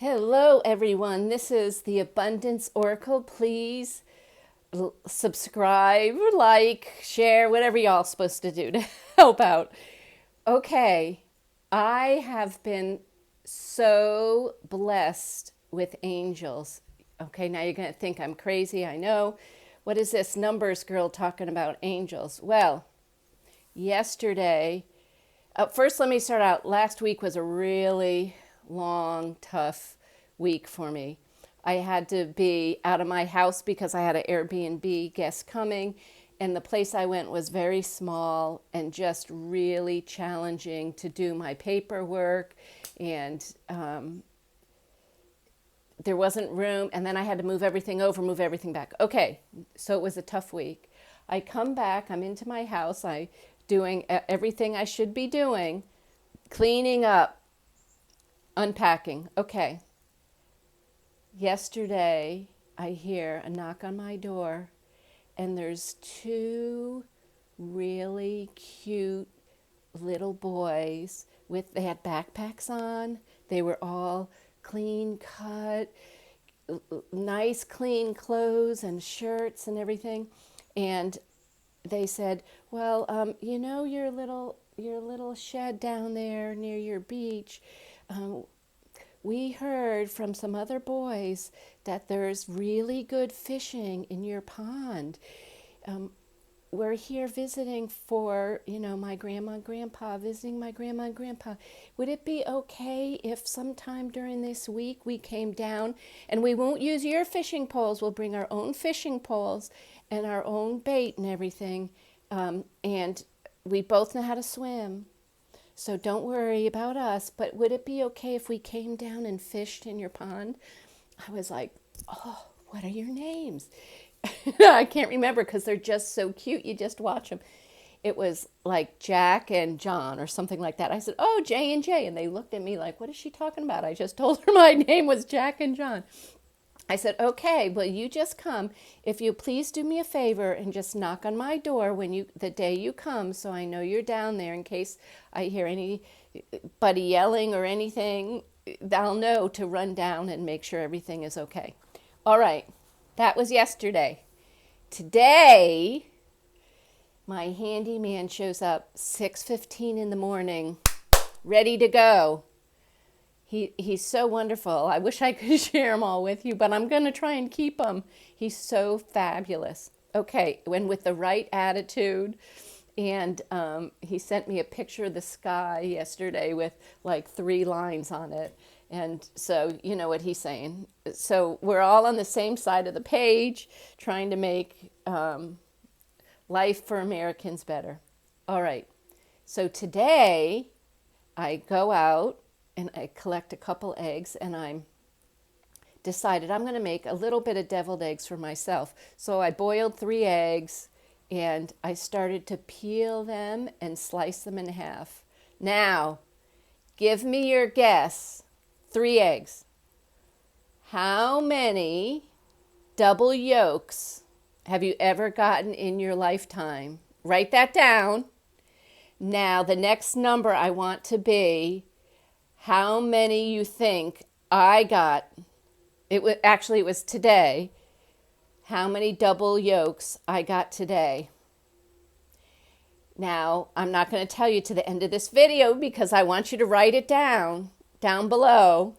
Hello, everyone. This is the Abundance Oracle. Please subscribe, like, share, whatever y'all supposed to do to help out. Okay, I have been so blessed with angels. Okay, now you're going to think I'm crazy. I know. What is this numbers girl talking about angels? Well, yesterday, first, let me start out. Last week was a really long, tough week for me. I had to be out of my house because I had an Airbnb guest coming, and the place I went was very small and just really challenging to do my paperwork. And there wasn't room, and then I had to move everything over, move everything back. Okay, so it was a tough week. I come back, I'm into my house, I doing everything I should be doing, cleaning up, unpacking. Okay. Yesterday, I hear a knock on my door, and there's two really cute little boys they had backpacks on. They were all clean cut, nice clean clothes and shirts and everything. And they said, "Well, your little shed down there near your beach. Um, we heard from some other boys that there's really good fishing in your pond. Um, we're here visiting for, my grandma and grandpa, visiting my grandma and grandpa. Would it be okay if sometime during this week we came down, and we won't use your fishing poles, we'll bring our own fishing poles and our own bait and everything, and we both know how to swim. So don't worry about us, but would it be okay if we came down and fished in your pond?" I was like, "Oh, what are your names?" I can't remember because they're just so cute. You just watch them. It was like Jack and John or something like that. I said, "Oh, J and J." And they looked at me like, "What is she talking about?" I just told her my name was Jack and John. I said, "Okay, well, you just come. If you please do me a favor and just knock on my door the day you come, so I know you're down there in case I hear anybody yelling or anything, I'll know to run down and make sure everything is okay." All right, that was yesterday. Today, my handyman shows up 6:15 in the morning, ready to go. He's so wonderful. I wish I could share them all with you, but I'm going to try and keep them. He's so fabulous. Okay, when with the right attitude. And he sent me a picture of the sky yesterday with like 3 lines on it. And so, you know what he's saying. So we're all on the same side of the page, trying to make life for Americans better. All right. So today I go out and I collect a couple eggs, and I'm decided I'm going to make a little bit of deviled eggs for myself. So I boiled 3 eggs, and I started to peel them and slice them in half. Now, give me your guess. 3 eggs. How many double yolks have you ever gotten in your lifetime? Write that down. Now, the next number I want to be how many you think I got. It was today. How many double yolks I got today. Now, I'm not going to tell you to the end of this video because I want you to write it down below.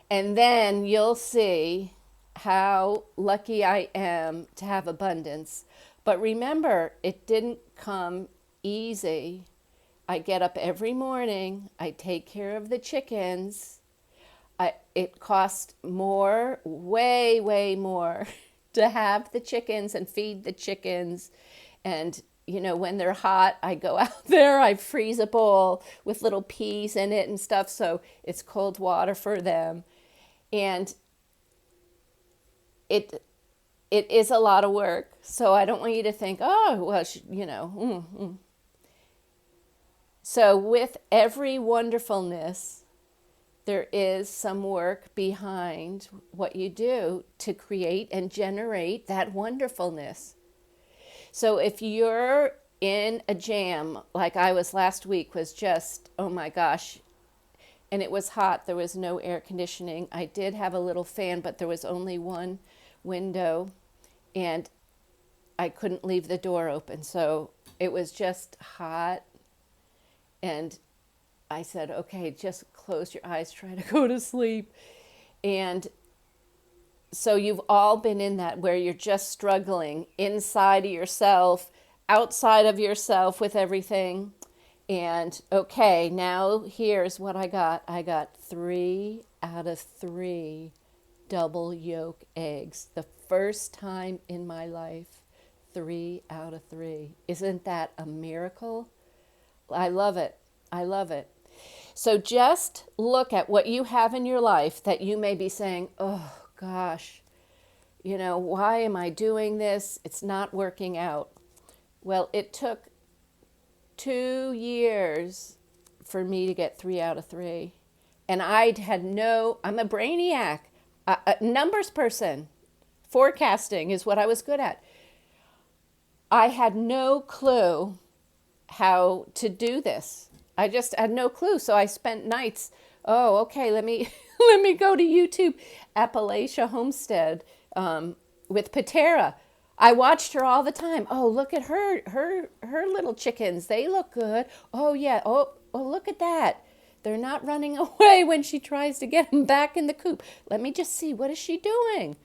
And then you'll see how lucky I am to have abundance. But remember, it didn't come easy. I get up every morning, I take care of the chickens. It costs more, way, way more to have the chickens and feed the chickens. And, when they're hot, I go out there, I freeze a bowl with little peas in it and stuff, so it's cold water for them. And it is a lot of work, so I don't want you to think, "Oh, well, So with every wonderfulness, there is some work behind what you do to create and generate that wonderfulness. So if you're in a jam, like I was last week, was just, oh my gosh, and it was hot. There was no air conditioning. I did have a little fan, but there was only one window, and I couldn't leave the door open. So it was just hot. And I said, okay, just close your eyes, try to go to sleep. And so you've all been in that where you're just struggling inside of yourself, outside of yourself with everything. And okay, now here's what I got. I got 3 out of 3 double yolk eggs. The first time in my life, 3 out of 3. Isn't that a miracle? I love it. I love it. So just look at what you have in your life that you may be saying, oh gosh, why am I doing this? It's not working out. Well, it took 2 years for me to get 3 out of 3. And I'm a brainiac, a numbers person. Forecasting is what I was good at. I had no clue how to do this. I just had no clue. So I spent nights, oh, okay, let me let me go to YouTube. Appalachia Homestead with Patera. I watched her all the time. Oh, look at her little chickens. They look good. Oh, yeah. Oh, look at that. They're not running away when she tries to get them back in the coop. Let me just see. What is she doing?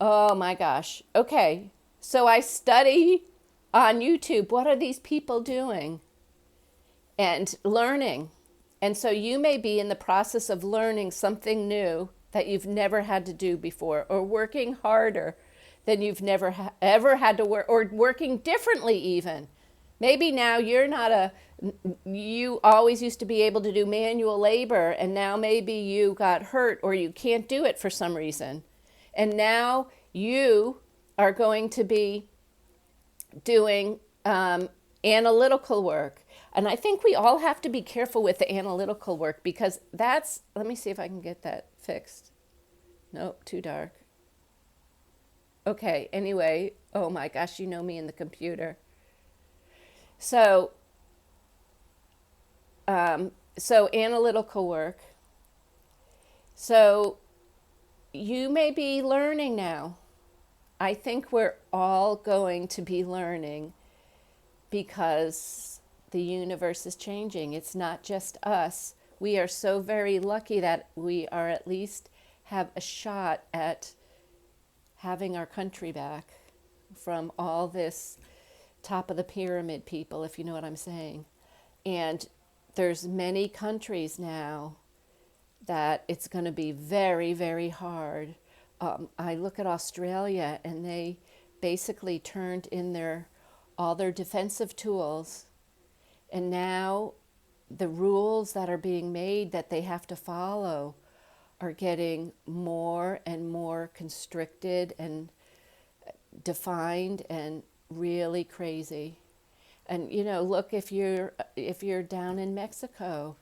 Oh, my gosh. Okay. So I study on YouTube. What are these people doing? And learning. And so you may be in the process of learning something new that you've never had to do before, or working harder than you've never ever had to work, or working differently even. Maybe now you always used to be able to do manual labor, and now maybe you got hurt or you can't do it for some reason. And now you are going to be doing analytical work. And I think we all have to be careful with the analytical work, because let me see if I can get that fixed. Nope, too dark. Okay, anyway, oh my gosh, you know me and the computer. So analytical work. So you may be learning now. I think we're all going to be learning, because the universe is changing. It's not just us. We are so very lucky that we are at least have a shot at having our country back from all this top of the pyramid people, if you know what I'm saying. And there's many countries now that it's going to be very, very hard. I look at Australia, and they basically turned in all their defensive tools, and now the rules that are being made that they have to follow are getting more and more constricted and defined and really crazy. And look, if you're down in Mexico,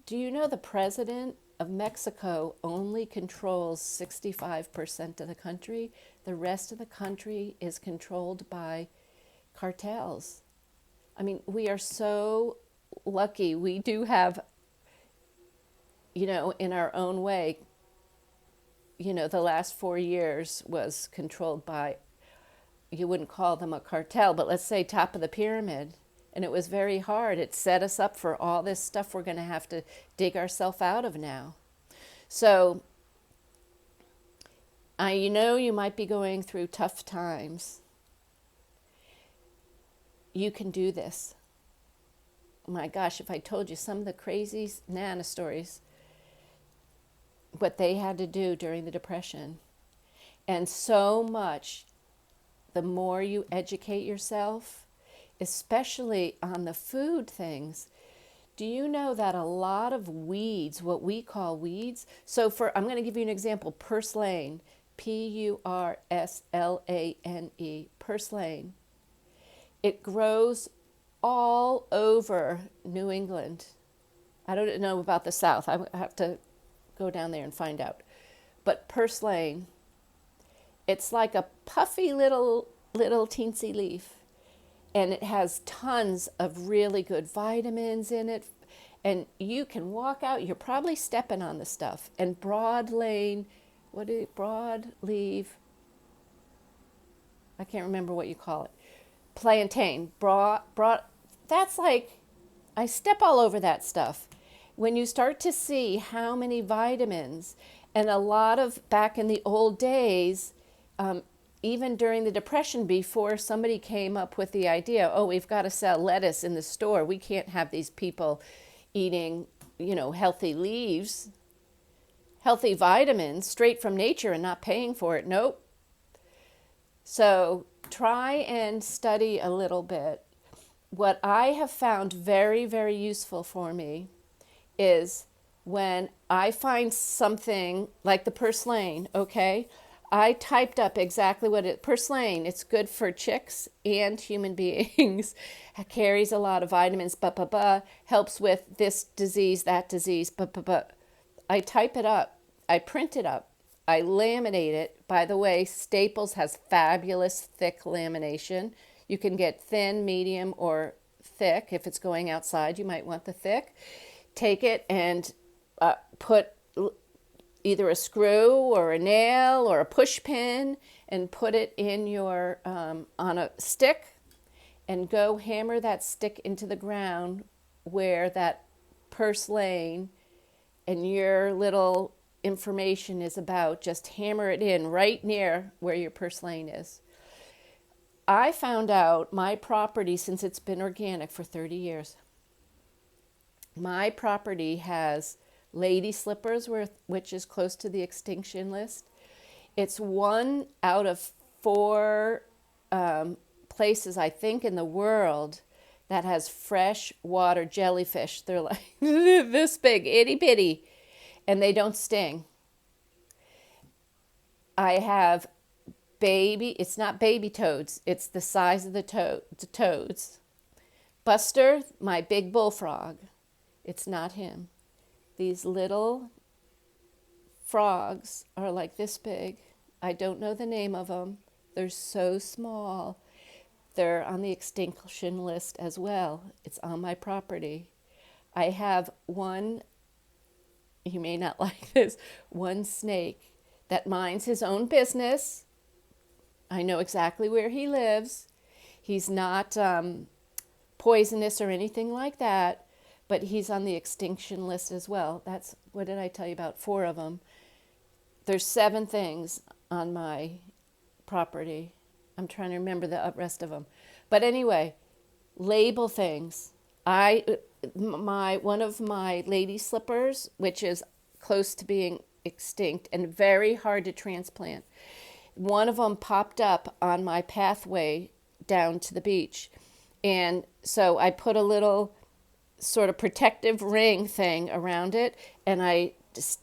do you know the president of Mexico only controls 65% of the country? The rest of the country is controlled by cartels. I mean, we are so lucky. We do have, in our own way, the last 4 years was controlled by, you wouldn't call them a cartel, but let's say top of the pyramid. And it was very hard. It set us up for all this stuff we're going to have to dig ourselves out of now. So, you might be going through tough times. You can do this. My gosh, if I told you some of the crazy Nana stories, what they had to do during the Depression. And so much, the more you educate yourself, especially on the food things. Do you know that a lot of weeds, what we call weeds, I'm going to give you an example, purslane, Purslane, purslane. It grows all over New England. I don't know about the South. I have to go down there and find out. But purslane, it's like a puffy little teensy leaf. And it has tons of really good vitamins in it. And you can walk out, you're probably stepping on the stuff. And broad lane, broadleaf, I can't remember what you call it. Plantain, that's like, I step all over that stuff. When you start to see how many vitamins, and a lot of, back in the old days, even during the Depression, before somebody came up with the idea, oh, we've got to sell lettuce in the store. We can't have these people eating, healthy leaves, healthy vitamins straight from nature and not paying for it. Nope. So try and study a little bit. What I have found very, very useful for me is when I find something like the purslane, okay? I typed up exactly purslane, it's good for chicks and human beings. It carries a lot of vitamins, helps with this disease, that disease, I type it up, I print it up, I laminate it. By the way, Staples has fabulous thick lamination. You can get thin, medium, or thick. If it's going outside, you might want the thick. Take it and put either a screw or a nail or a push pin and put it in your on a stick, and go hammer that stick into the ground where that purslane and your little information is about. Just hammer it in right near where your purslane is. I found out my property, since it's been organic for 30 years, my property has lady slippers, which is close to the extinction list. It's one out of four places, I think, in the world that has freshwater jellyfish. They're like this big, itty bitty, and they don't sting. I have it's not baby toads, it's the size of the toads. Buster, my big bullfrog, it's not him. These little frogs are like this big. I don't know the name of them. They're so small. They're on the extinction list as well. It's on my property. I have one, you may not like this, one snake that minds his own business. I know exactly where he lives. He's not poisonous or anything like that, but he's on the extinction list as well. That's, what did I tell you about? 4 of them. There's 7 things on my property. I'm trying to remember the rest of them. But anyway, label things. One of my lady slippers, which is close to being extinct and very hard to transplant, one of them popped up on my pathway down to the beach. And so I put a little sort of protective ring thing around it, and I just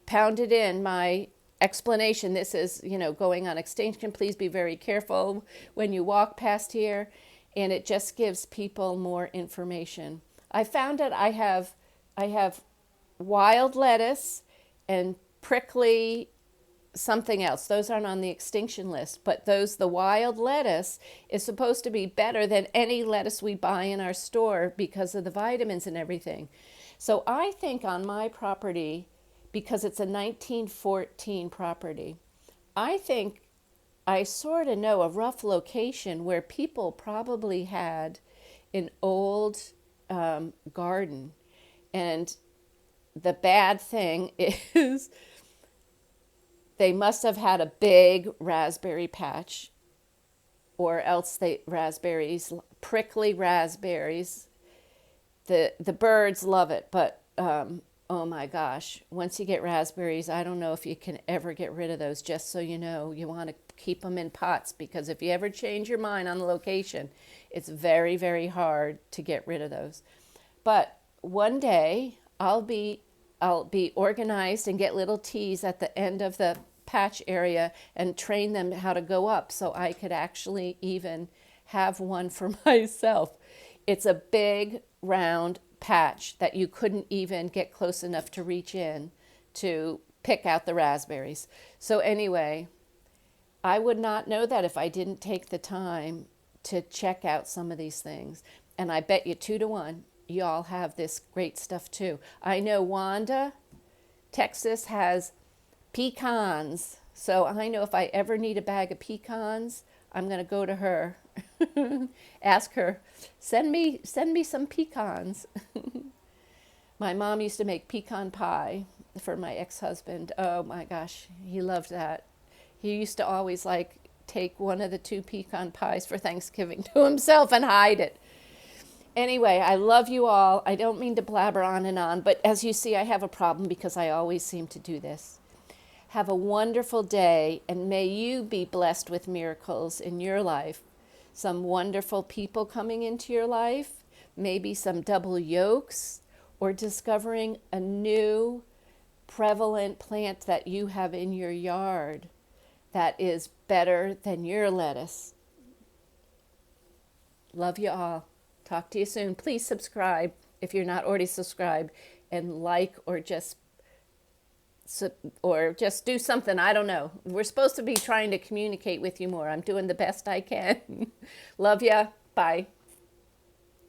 pounded in my explanation. This is, going on extinction. Please be very careful when you walk past here. And it just gives people more information. I found that I have wild lettuce and prickly something else. Those aren't on the extinction list, but the wild lettuce is supposed to be better than any lettuce we buy in our store because of the vitamins and everything. So I think on my property, because it's a 1914 property, I think I sort of know a rough location where people probably had an old garden. And the bad thing is they must have had a big raspberry patch, or else prickly raspberries. The birds love it, but oh my gosh, once you get raspberries, I don't know if you can ever get rid of those. Just so you know, you want to keep them in pots, because if you ever change your mind on the location, it's very, very hard to get rid of those. But one day I'll be organized and get little teas at the end of the patch area and train them how to go up, so I could actually even have one for myself. It's a big round patch that you couldn't even get close enough to reach in to pick out the raspberries. So anyway, I would not know that if I didn't take the time to check out some of these things. And I bet you 2 to 1, y'all have this great stuff too. I know Wanda, Texas has pecans. So I know if I ever need a bag of pecans, I'm going to go to her. Ask her, send me some pecans. My mom used to make pecan pie for my ex-husband. Oh my gosh, he loved that. He used to always like take one of the two pecan pies for Thanksgiving to himself and hide it. Anyway, I love you all. I don't mean to blabber on, but as you see, I have a problem because I always seem to do this. Have a wonderful day, and may you be blessed with miracles in your life. Some wonderful people coming into your life, maybe some double yolks, or discovering a new prevalent plant that you have in your yard that is better than your lettuce. Love you all. Talk to you soon. Please subscribe if you're not already subscribed, and like or just do something. I don't know. We're supposed to be trying to communicate with you more. I'm doing the best I can. Love ya. Bye.